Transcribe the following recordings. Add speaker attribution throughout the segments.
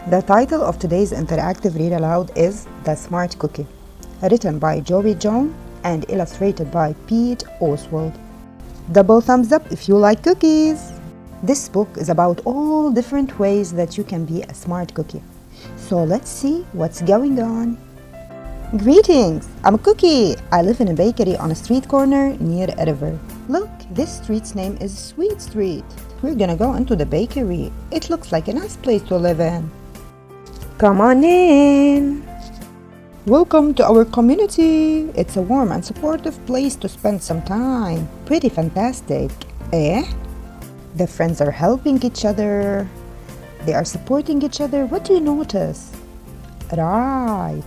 Speaker 1: The title of today's interactive read aloud is The Smart Cookie, written by Joey John and illustrated by Pete Oswald. Double thumbs up if you like cookies! This book is about all different ways that you can be a smart cookie. So let's see what's going on. Greetings! I'm Cookie. I live in a bakery on a street corner near a river. Look, this street's name is Sweet Street. We're gonna go into the bakery. It looks like a nice place to live in. Come on in! Welcome to our community. It's a warm and supportive place to spend some time. Pretty fantastic, eh? The friends are helping each other. They are supporting each other. What do you notice? Right.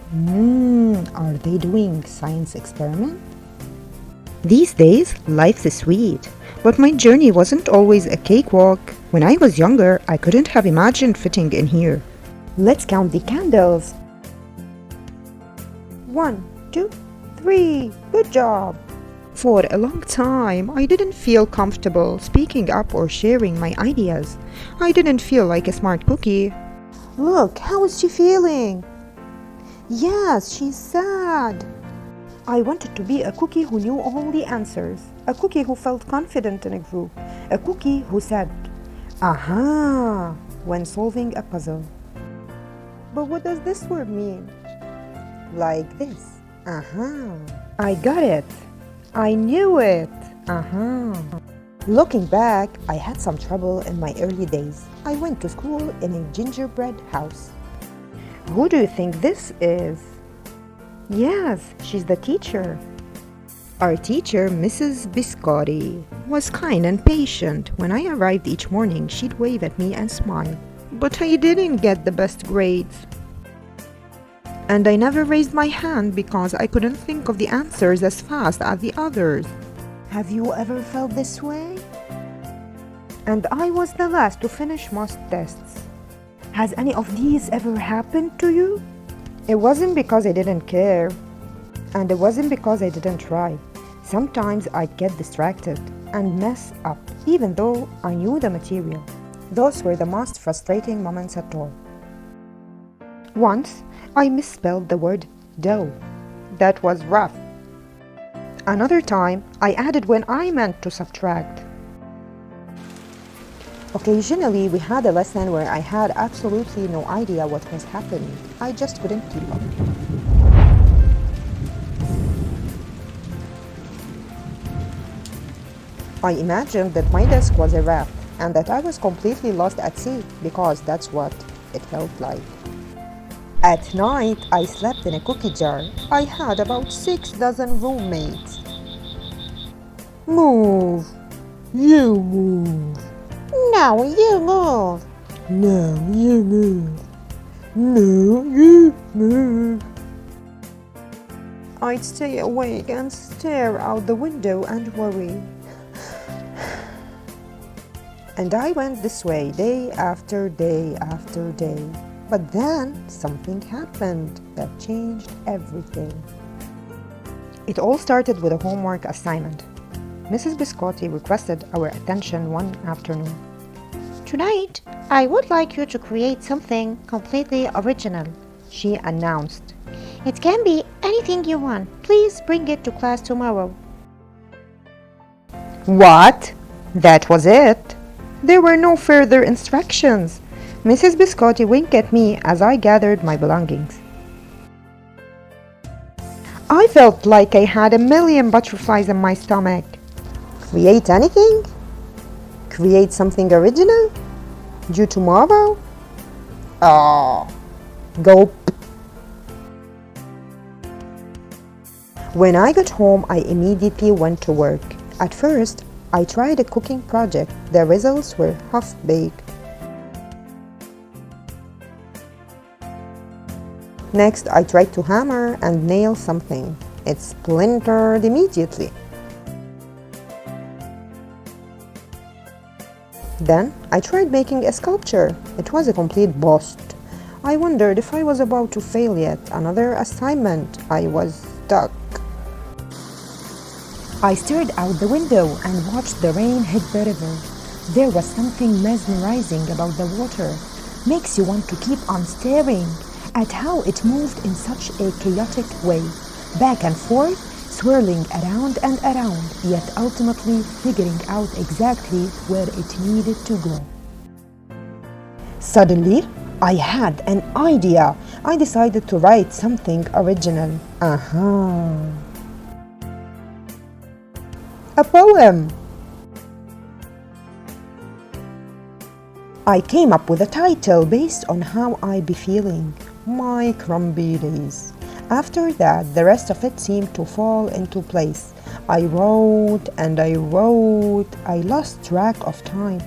Speaker 1: Are they doing science experiment? These days, life is sweet. But my journey wasn't always a cakewalk. When I was younger, I couldn't have imagined fitting in here. Let's count the candles. 1, 2, 3. Good job. For a long time, I didn't feel comfortable speaking up or sharing my ideas. I didn't feel like a smart cookie. Look, how is she feeling? Yes, she's sad. I wanted to be a cookie who knew all the answers. A cookie who felt confident in a group. A cookie who said, "Aha," when solving a puzzle. But what does this word mean? Like this. Aha. I got it. I knew it. Aha. Looking back, I had some trouble in my early days. I went to school in a gingerbread house. Who do you think this is? Yes, she's the teacher. Our teacher, Mrs. Biscotti, was kind and patient. When I arrived each morning, she'd wave at me and smile. But I didn't get the best grades. And I never raised my hand because I couldn't think of the answers as fast as the others. Have you ever felt this way? And I was the last to finish most tests. Has any of these ever happened to you? It wasn't because I didn't care. And it wasn't because I didn't try. Sometimes I'd get distracted and mess up, even though I knew the material. Those were the most frustrating moments at all. Once, I misspelled the word dough. That was rough. Another time, I added when I meant to subtract. Occasionally, we had a lesson where I had absolutely no idea what was happening. I just couldn't keep up. I imagined that my desk was a raft and that I was completely lost at sea because that's what it felt like. At night, I slept in a cookie jar. I had about 6 dozen roommates. Move. You move. No, you move. No, you move. No, you move. I'd stay awake and stare out the window and worry. And I went this way day after day after day. But then something happened that changed everything. It all started with a homework assignment. Mrs. Biscotti requested our attention one afternoon.
Speaker 2: Tonight, I would like you to create something completely original, she announced. It can be anything you want. Please bring it to class tomorrow.
Speaker 1: What? That was it? There were no further instructions. Mrs. Biscotti winked at me as I gathered my belongings. I felt like I had a million butterflies in my stomach. Create anything? Create something original? Due tomorrow? Oh, gulp. When I got home, I immediately went to work. At first, I tried a cooking project. The results were half-baked. Next, I tried to hammer and nail something. It splintered immediately. Then, I tried making a sculpture. It was a complete bust. I wondered if I was about to fail yet another assignment. I was stuck. I stared out the window and watched the rain hit the river. There was something mesmerizing about the water. makes you want to keep on staring at how it moved in such a chaotic way, back and forth, swirling around and around, yet ultimately figuring out exactly where it needed to go. Suddenly, I had an idea. I decided to write something original. A poem. I came up with a title based on how I be feeling, my crumbly days. After that, the rest of it seemed to fall into place. I wrote and I wrote. I lost track of time.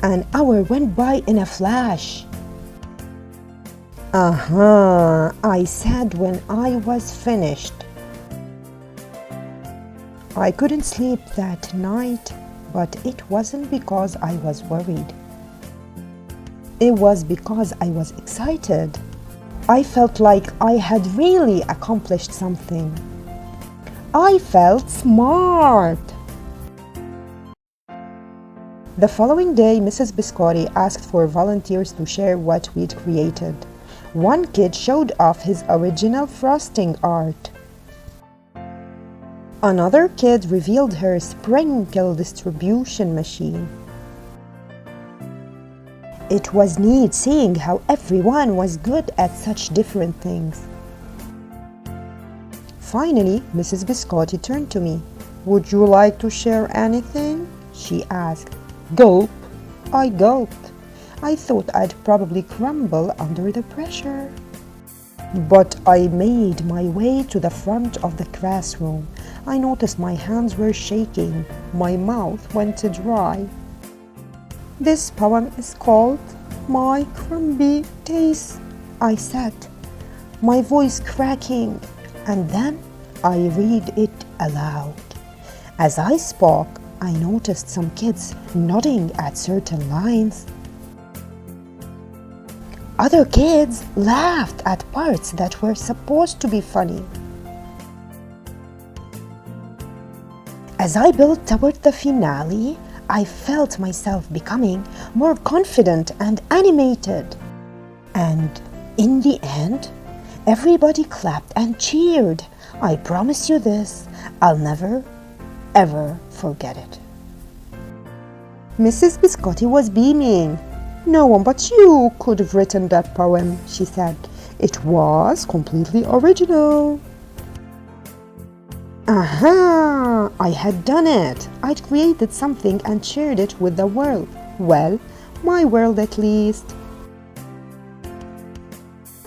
Speaker 1: An hour went by in a flash. I said when I was finished. I couldn't sleep that night, but it wasn't because I was worried. It was because I was excited. I felt like I had really accomplished something. I felt smart. The following day, Mrs. Biscotti asked for volunteers to share what we'd created. One kid showed off his original frosting art. Another kid revealed her sprinkle distribution machine. It was neat seeing how everyone was good at such different things. Finally, Mrs. Biscotti turned to me. "Would you like to share anything?" she asked. Gulp. I gulped. I thought I'd probably crumble under the pressure. But I made my way to the front of the classroom. I noticed my hands were shaking. My mouth went dry. "This poem is called My Crumbly Days," I said, my voice cracking, and then I read it aloud. As I spoke, I noticed some kids nodding at certain lines. Other kids laughed at parts that were supposed to be funny. As I built toward the finale, I felt myself becoming more confident and animated. And in the end, everybody clapped and cheered. I promise you this, I'll never, ever forget it. Mrs. Biscotti was beaming. "No one but you could have written that poem," she said. "It was completely original." I had done it. I'd created something and shared it with the world. Well, my world at least.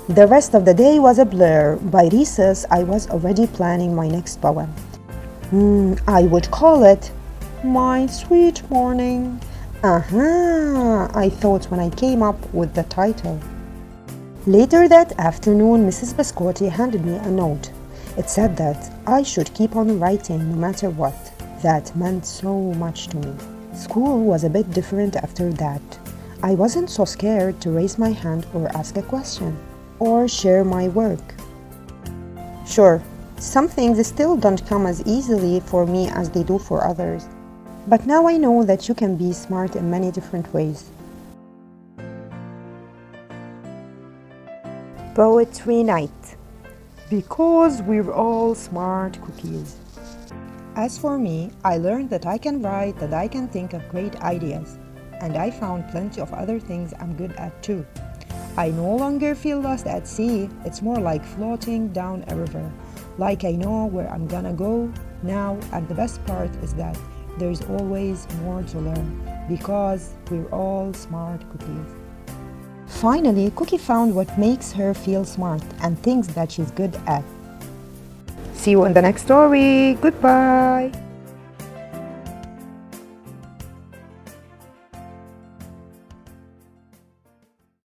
Speaker 1: The rest of the day was a blur. By recess, I was already planning my next poem. I would call it My Sweet Morning. I thought when I came up with the title. Later that afternoon, Mrs. Biscotti handed me a note. It said that I should keep on writing no matter what. That meant so much to me. School was a bit different after that. I wasn't so scared to raise my hand or ask a question or share my work. Sure, some things still don't come as easily for me as they do for others. But now I know that you can be smart in many different ways. Poetry Night. Because we're all smart cookies. As for me, I learned that I can write, that I can think of great ideas, and I found plenty of other things I'm good at too. I no longer feel lost at sea. It's more like floating down a river, like I know where I'm gonna go now, and the best part is that there's always more to learn, because we're all smart cookies. Finally, Cookie found what makes her feel smart and things that she's good at. See you in the next story. Goodbye.